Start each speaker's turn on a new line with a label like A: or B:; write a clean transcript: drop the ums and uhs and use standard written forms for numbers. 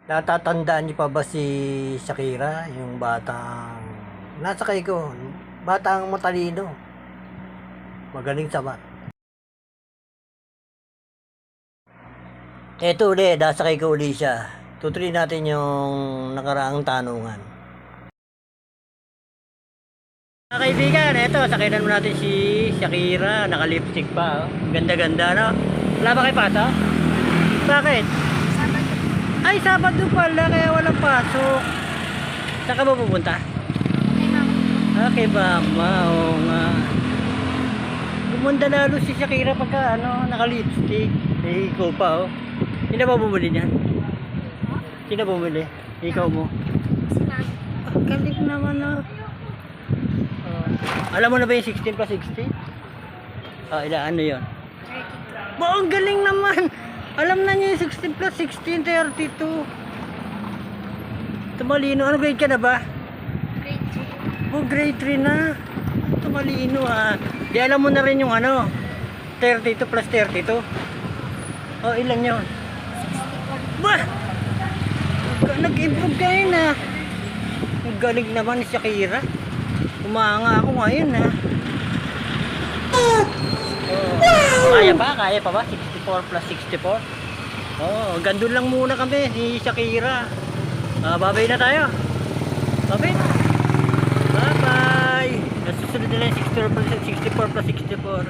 A: Natatandaan niyo pa ba si Shakira, yung batang nasakay ko, batang matalino, magaling sa math. Eto ulit, nasakay ko uli siya. Tutuloy natin yung nakaraang tanungan. Mga kaibigan, eto, sakay na natin si Shakira, naka-lipstick pa. Oh. Ganda-ganda, no? Wala ba kayo paso? Bakit? Ay, Sabado pala, kaya walang pasok. Saan ka ba pupunta? Kay mama, oo nga. Gumanda lalo si Shakira pagka naka-lipstick. Eh, ikaw pa, oh. Sino ba bumili niyan? Sino bumili? Ikaw mo. Galing naman, oh. Alam mo na ba yung 16 plus 16? Ano yun? Ang galing naman! Alam na niya yung 16 plus 16, 32. Tumalino. Ano grade ka na ba? Grade 3 na. Tumalino Di alam mo na rin yung 32 plus 32. Ilan yun? 64. Bah! Nag-improve ka yun Ang galing naman ni Shakira. Umanga ako ngayon Kaya pa ba? 64 plus 64? Gandun lang muna kami ni Shakira. Babay na tayo. Babay na. Bye bye. Nasusunod nila yung 64 plus 64.